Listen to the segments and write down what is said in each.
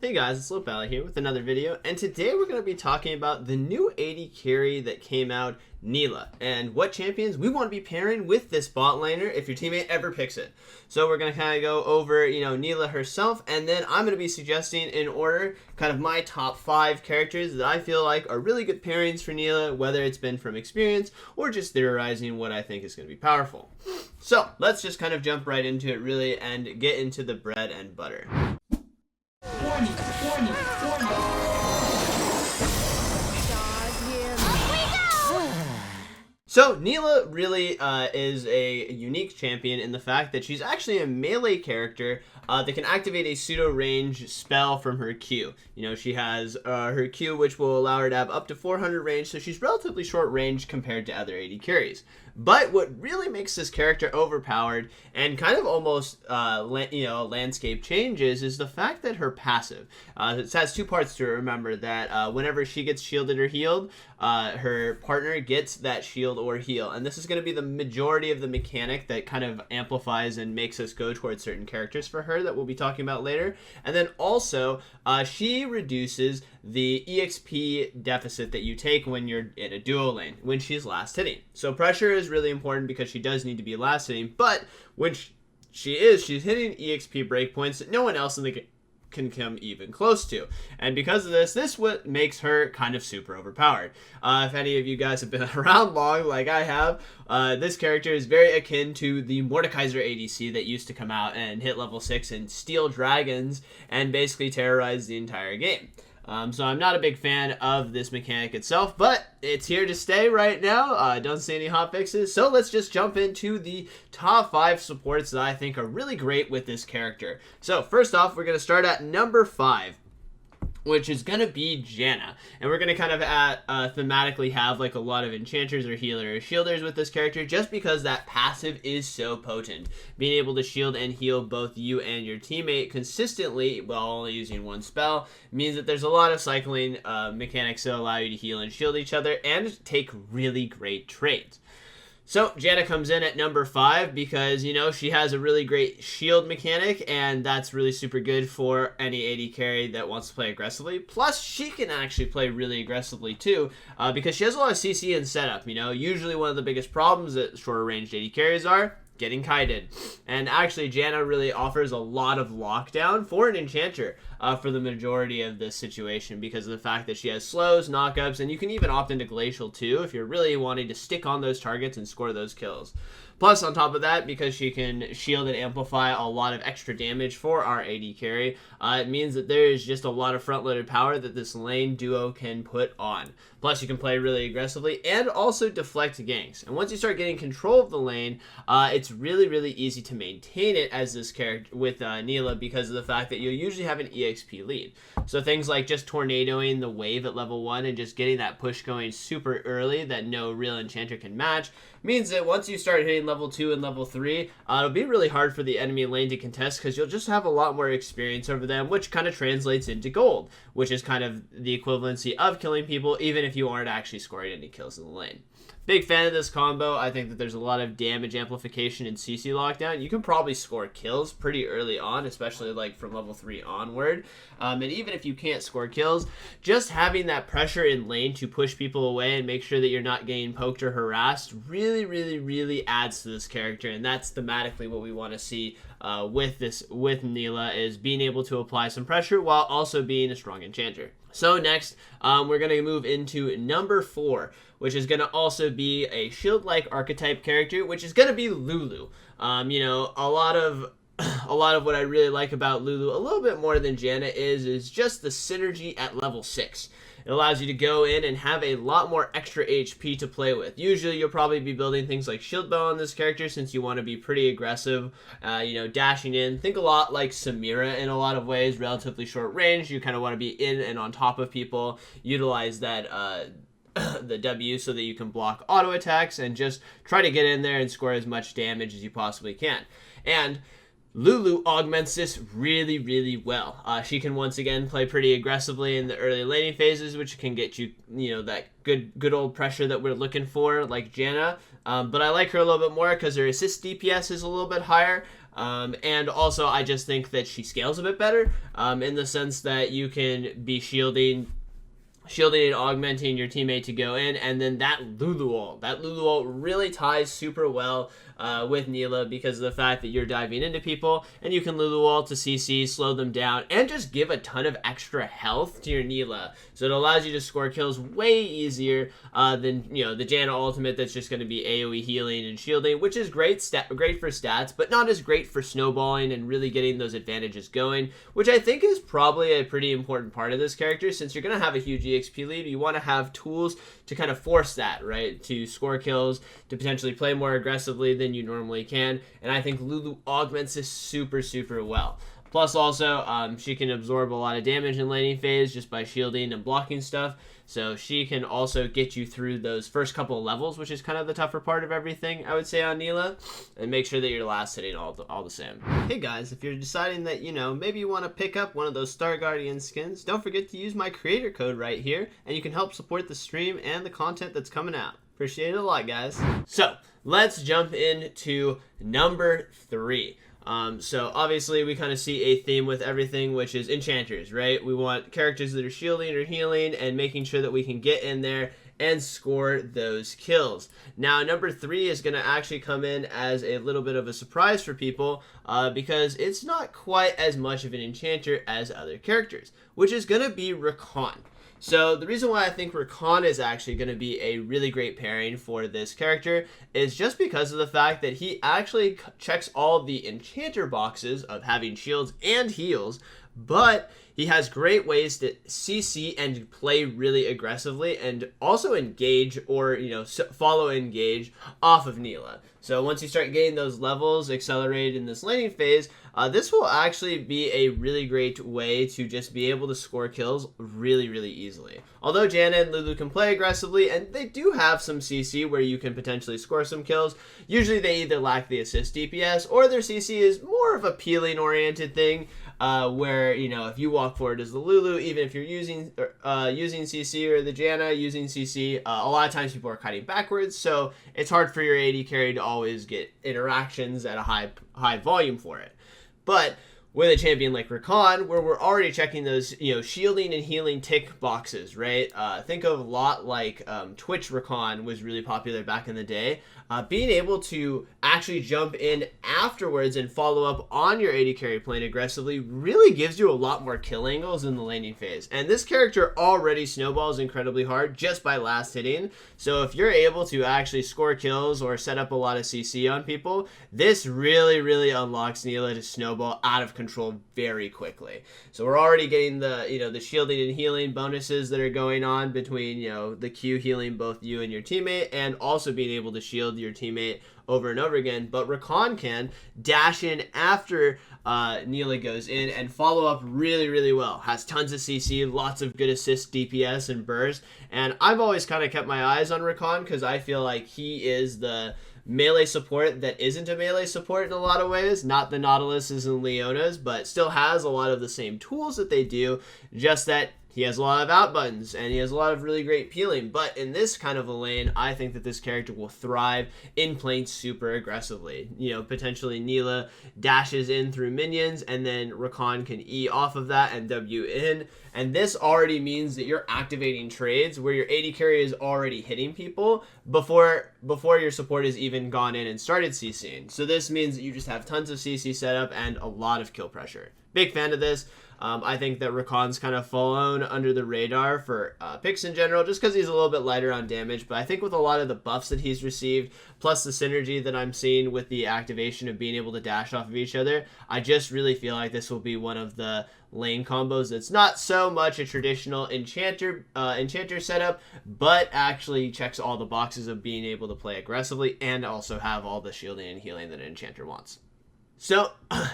Hey guys, it's Lohpally here with another video, and today we're going to be talking about the new AD carry that came out, Nilah, and what champions we want to be pairing with this bot laner if your teammate ever picks it. So we're going to kind of go over, Nilah herself, and then I'm going to be suggesting in order kind of my top 5 characters that I feel like are really good pairings for Nilah, whether it's been from experience or just theorizing what I think is going to be powerful. So let's just kind of jump right into it really and get into the bread and butter. Warning, warning, warning. So Nilah really is a unique champion in the fact that she's actually a melee character that can activate a pseudo range spell from her Q. She has her Q, which will allow her to have up to 400 range, so she's relatively short range compared to other AD carries. But what really makes this character overpowered and kind of almost landscape changes is the fact that her passive. It has 2 parts to it. Remember that whenever she gets shielded or healed, her partner gets that shield or heal, and this is going to be the majority of the mechanic that kind of amplifies and makes us go towards certain characters for her that we'll be talking about later. And then also she reduces the EXP deficit that you take when you're in a duo lane when she's last hitting. So pressure is really important because she does need to be last hitting, but when she's hitting EXP breakpoints that no one else in the can come even close to, and because of this what makes her kind of super overpowered. If any of you guys have been around long like I have, this character is very akin to the Mordekaiser ADC that used to come out and hit level 6 and steal dragons and basically terrorize the entire game. So I'm not a big fan of this mechanic itself, but it's here to stay right now. I don't see any hot fixes, so let's just jump into the top 5 supports that I think are really great with this character. So first off, we're going to start at number 5, which is going to be Janna. And we're going to kind of thematically have like a lot of enchanters or healers or shielders with this character just because that passive is so potent. Being able to shield and heal both you and your teammate consistently while only using one spell means that there's a lot of cycling mechanics that allow you to heal and shield each other and take really great trades. So Janna comes in at number 5 because, she has a really great shield mechanic, and that's really super good for any AD carry that wants to play aggressively. Plus, she can actually play really aggressively too because she has a lot of CC and setup. Usually one of the biggest problems that shorter ranged AD carries are getting kited. And actually, Janna really offers a lot of lockdown for an enchanter for the majority of this situation because of the fact that she has slows, knockups, and you can even opt into Glacial too if you're really wanting to stick on those targets and score those kills. Plus, on top of that, because she can shield and amplify a lot of extra damage for our AD carry, it means that there is just a lot of front-loaded power that this lane duo can put on. Plus, you can play really aggressively and also deflect ganks. And once you start getting control of the lane, it's really, really easy to maintain it as this character with Nilah because of the fact that you'll usually have an EXP lead. So things like just tornadoing the wave at level 1 and just getting that push going super early that no real enchanter can match means that once you start hitting level 2 and level 3, it'll be really hard for the enemy lane to contest because you'll just have a lot more experience over them, which kind of translates into gold, which is kind of the equivalency of killing people even if you aren't actually scoring any kills in the lane. Big fan of this combo. I think that there's a lot of damage amplification and CC lockdown. You can probably score kills pretty early on, especially like from level 3 onward. And even if you can't score kills, just having that pressure in lane to push people away and make sure that you're not getting poked or harassed really, really, really adds to this character. And that's thematically what we want to see with Nilah, is being able to apply some pressure while also being a strong enchanter. So next, we're going to move into number 4, which is going to also be a shield-like archetype character, which is going to be Lulu. A lot of what I really like about Lulu, a little bit more than Janna, is just the synergy at level 6. It allows you to go in and have a lot more extra HP to play with. Usually you'll probably be building things like shield bow on this character since you want to be pretty aggressive, dashing in. Think a lot like Samira in a lot of ways, relatively short range. You kind of want to be in and on top of people, utilize that the W so that you can block auto attacks and just try to get in there and score as much damage as you possibly can. And Lulu augments this really, really well. She can once again play pretty aggressively in the early laning phases, which can get you, that good old pressure that we're looking for, like Janna. But I like her a little bit more because her assist DPS is a little bit higher. And also, I just think that she scales a bit better in the sense that you can be shielding and augmenting your teammate to go in, and then that Lulu ult really ties super well with Nilah because of the fact that you're diving into people, and you can Lulu ult to CC, slow them down, and just give a ton of extra health to your Nilah. So it allows you to score kills way easier than the Janna ultimate that's just going to be AoE healing and shielding, which is great for stats, but not as great for snowballing and really getting those advantages going, which I think is probably a pretty important part of this character. Since you're going to have a huge EXP lead, you want to have tools to kind of force that, right? To score kills, to potentially play more aggressively than you normally can. And I think Lulu augments this super, super well. Plus also, she can absorb a lot of damage in laning phase just by shielding and blocking stuff. So she can also get you through those first couple of levels, which is kind of the tougher part of everything, I would say, on Nilah, and make sure that your last hitting all the same. Hey guys, if you're deciding that, maybe you want to pick up one of those Star Guardian skins, don't forget to use my creator code right here, and you can help support the stream and the content that's coming out. Appreciate it a lot, guys. So, let's jump into number 3. So obviously we kind of see a theme with everything, which is enchanters, right? We want characters that are shielding or healing and making sure that we can get in there and score those kills. Now, number 3 is going to actually come in as a little bit of a surprise for people because it's not quite as much of an enchanter as other characters, which is going to be Rakan. So the reason why I think Rakan is actually going to be a really great pairing for this character is just because of the fact that he actually checks all of the enchanter boxes of having shields and heals, but he has great ways to CC and play really aggressively and also engage or, follow engage off of Nilah. So once you start getting those levels accelerated in this laning phase, this will actually be a really great way to just be able to score kills really, really easily. Although Janna and Lulu can play aggressively, and they do have some CC where you can potentially score some kills, usually they either lack the assist DPS or their CC is more of a peeling oriented thing. Where, if you walk forward as the Lulu, even if you're using CC, or the Janna using CC, a lot of times people are kiting backwards, so it's hard for your AD carry to always get interactions at a high volume for it. But with a champion like Rakan, where we're already checking those, shielding and healing tick boxes, right? Think of a lot like Twitch Rakan was really popular back in the day. Being able to actually jump in afterwards and follow up on your AD carry playing aggressively really gives you a lot more kill angles in the laning phase. And this character already snowballs incredibly hard just by last hitting. So if you're able to actually score kills or set up a lot of CC on people, this really, really unlocks Nilah to snowball out of control very quickly. So we're already getting the shielding and healing bonuses that are going on between the Q healing both you and your teammate, and also being able to shield your teammate over and over again. But Rakan can dash in after Nilah goes in and follow up really, really well. Has tons of CC, lots of good assist, DPS, and burst. And I've always kind of kept my eyes on Rakan because I feel like he is the melee support that isn't a melee support in a lot of ways. Not the Nautiluses and Leonas, but still has a lot of the same tools that they do, just that he has a lot of out buttons, and he has a lot of really great peeling. But in this kind of a lane, I think that this character will thrive in playing super aggressively. Potentially Nilah dashes in through minions, and then Rakan can E off of that and W in. And this already means that you're activating trades where your AD carry is already hitting people before your support has even gone in and started CCing. So this means that you just have tons of CC setup and a lot of kill pressure. Big fan of this. I think that Rakan's kind of fallen under the radar for picks in general, just because he's a little bit lighter on damage. But I think with a lot of the buffs that he's received, plus the synergy that I'm seeing with the activation of being able to dash off of each other, I just really feel like this will be one of the lane combos that's not so much a traditional enchanter setup, but actually checks all the boxes of being able to play aggressively and also have all the shielding and healing that an enchanter wants. So,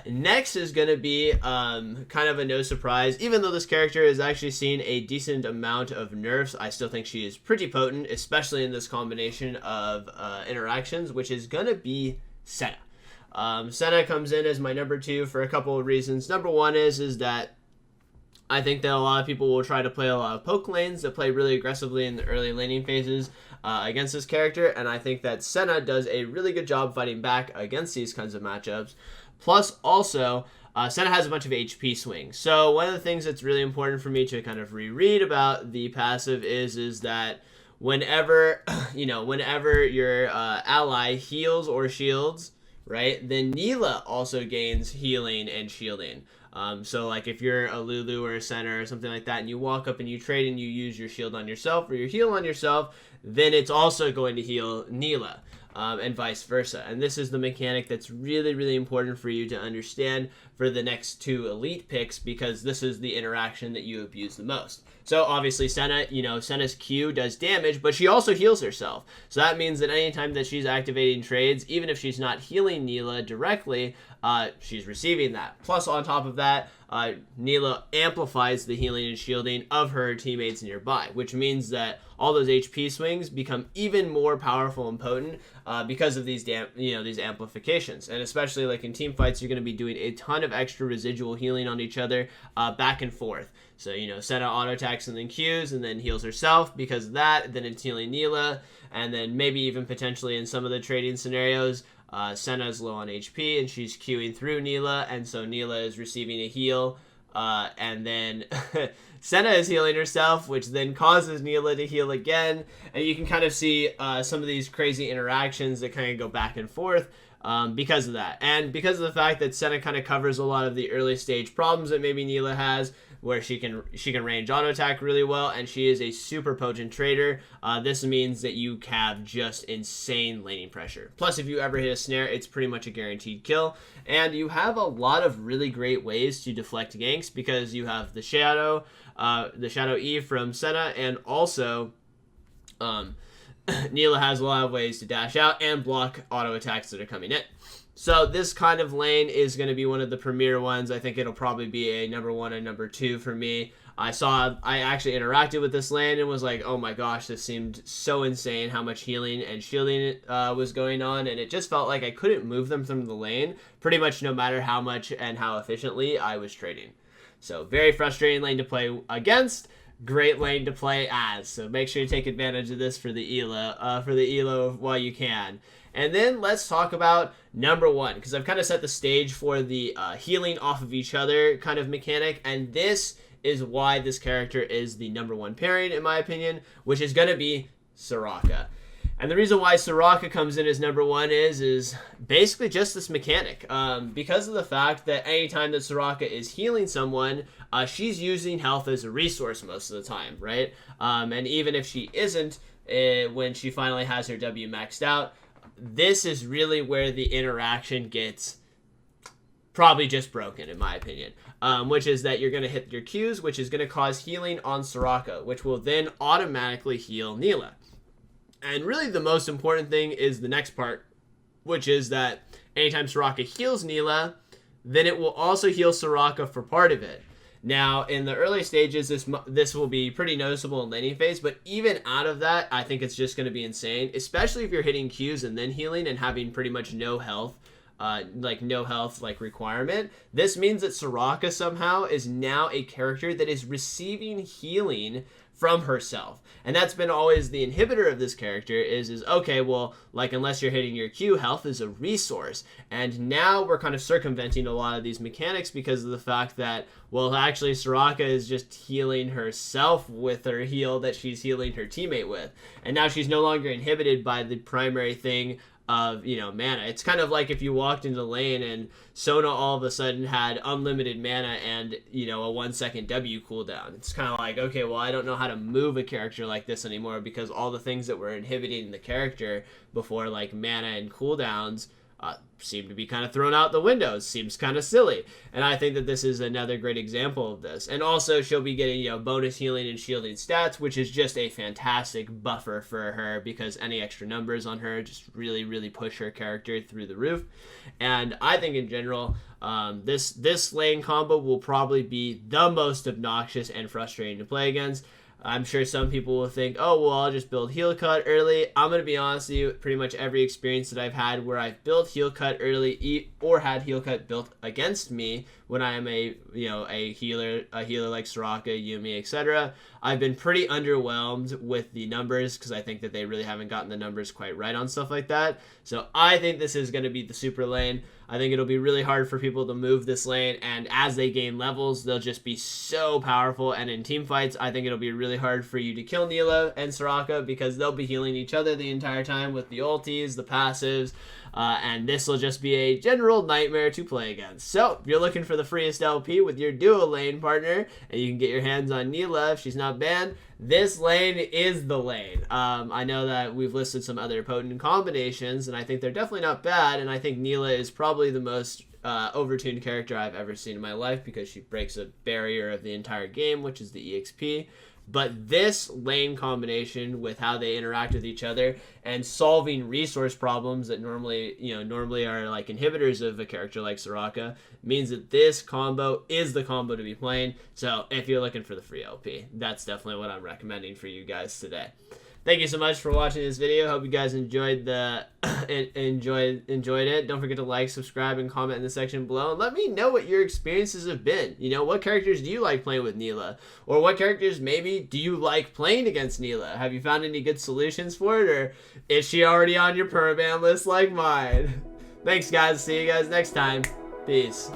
next is going to be kind of a no surprise. Even though this character has actually seen a decent amount of nerfs, I still think she is pretty potent, especially in this combination of interactions, which is going to be Senna. Senna comes in as my number 2 for a couple of reasons. Number 1 is that I think that a lot of people will try to play a lot of poke lanes that play really aggressively in the early laning phases against this character, and I think that Senna does a really good job fighting back against these kinds of matchups. Plus, also, Senna has a bunch of HP swings. So one of the things that's really important for me to kind of reread about the passive is that whenever, whenever your ally heals or shields, right, then Nilah also gains healing and shielding. So like if you're a Lulu or a Senna or something like that, and you walk up and you trade and you use your shield on yourself or your heal on yourself, then it's also going to heal Nilah. And vice versa. And this is the mechanic that's really, really important for you to understand for the next 2 elite picks, because this is the interaction that you abuse the most. So obviously Senna, Senna's Q does damage, but she also heals herself. So that means that anytime that she's activating trades, even if she's not healing Nilah directly, she's receiving that. Plus, on top of that, Nilah amplifies the healing and shielding of her teammates nearby, which means that all those HP swings become even more powerful and potent because of these these amplifications. And especially like in team fights, you're going to be doing a ton of extra residual healing on each other back and forth. So, Senna auto attacks and then Qs and then heals herself because of that. Then it's healing Nilah. And then maybe even potentially in some of the trading scenarios, Senna is low on HP and she's queuing through Nilah. And so Nilah is receiving a heal. And then Senna is healing herself, which then causes Nilah to heal again. And you can kind of see some of these crazy interactions that kind of go back and forth. Because of that. And because of the fact that Senna kind of covers a lot of the early stage problems that maybe Nilah has, where she can range auto attack really well, and she is a super potent trader. This means that you have just insane laning pressure. Plus, if you ever hit a snare, it's pretty much a guaranteed kill. And you have a lot of really great ways to deflect ganks, because you have the Shadow E from Senna, and also Nilah has a lot of ways to dash out and block auto attacks that are coming in. So this kind of lane is going to be one of the premier ones. I think it'll probably be a number 1 and number 2 for me. I actually interacted with this lane and was like, oh my gosh, this seemed so insane how much healing and shielding was going on. And it just felt like I couldn't move them from the lane pretty much no matter how much and how efficiently I was trading. So very frustrating lane to play against. Great lane to play as. So make sure you take advantage of this for the elo while you can. And then let's talk about number 1, because I've kind of set the stage for the healing off of each other kind of mechanic, and this is why this character is the number 1 pairing, in my opinion, which is going to be Soraka. And the reason why Soraka comes in as number 1 is basically just this mechanic. Because of the fact that anytime that Soraka is healing someone, she's using health as a resource most of the time, right? And even if she isn't, when she finally has her W maxed out, this is really where the interaction gets probably just broken, in my opinion. Which is that you're going to hit your Qs, which is going to cause healing on Soraka, which will then automatically heal Nilah. And really the most important thing is the next part, which is that anytime Soraka heals Nilah, then it will also heal Soraka for part of it. Now, in the early stages, this will be pretty noticeable in laning phase, but even out of that, I think it's just going to be insane, especially if you're hitting Qs and then healing and having pretty much no health requirement. This means that Soraka somehow is now a character that is receiving healing from herself. And that's been always the inhibitor of this character is okay, well, like, unless you're hitting your Q, health is a resource. And now we're kind of circumventing a lot of these mechanics because of the fact that, well, actually Soraka is just healing herself with her heal that she's healing her teammate with. And now she's no longer inhibited by the primary thing of, mana. It's kind of like if you walked into the lane and Sona all of a sudden had unlimited mana and, a 1 second W cooldown. It's kind of like, okay, well, I don't know how to move a character like this anymore because all the things that were inhibiting the character before, like mana and cooldowns, seem to be kind of thrown out the window. Seems kind of silly. And I think that this is another great example of this. And also she'll be getting, bonus healing and shielding stats, which is just a fantastic buffer for her because any extra numbers on her just really, really push her character through the roof. And I think in general, this lane combo will probably be the most obnoxious and frustrating to play against. I'm sure some people will think, oh, well, I'll just build heal cut early. I'm going to be honest with you, pretty much every experience that I've had where I've built heal cut early or had heal cut built against me when I am a healer like Soraka, Yumi, etc., I've been pretty underwhelmed with the numbers because I think that they really haven't gotten the numbers quite right on stuff like that. So I think this is going to be the super lane. I think it'll be really hard for people to move this lane, and as they gain levels, they'll just be so powerful. And in team fights, I think it'll be really hard for you to kill Nilah and Soraka because they'll be healing each other the entire time with the ultis, the passives, and this will just be a general nightmare to play against. So if you're looking for the freest LP with your duo lane partner, and you can get your hands on Nilah if she's not banned, this lane is the lane. I know that we've listed some other potent combinations, and I think they're definitely not bad, and I think Nilah is probably the most overtuned character I've ever seen in my life because she breaks a barrier of the entire game, which is the EXP. But this lane combination with how they interact with each other and solving resource problems that normally are like inhibitors of a character like Soraka means that this combo is the combo to be playing. So if you're looking for the free LP, that's definitely what I'm recommending for you guys today. Thank you so much for watching this video. Hope you guys enjoyed enjoyed it. Don't forget to like, subscribe, and comment in the section below. And let me know what your experiences have been. You know, what characters do you like playing with Nilah? Or what characters maybe do you like playing against Nilah? Have you found any good solutions for it? Or is she already on your permaban list like mine? Thanks, guys. See you guys next time. Peace.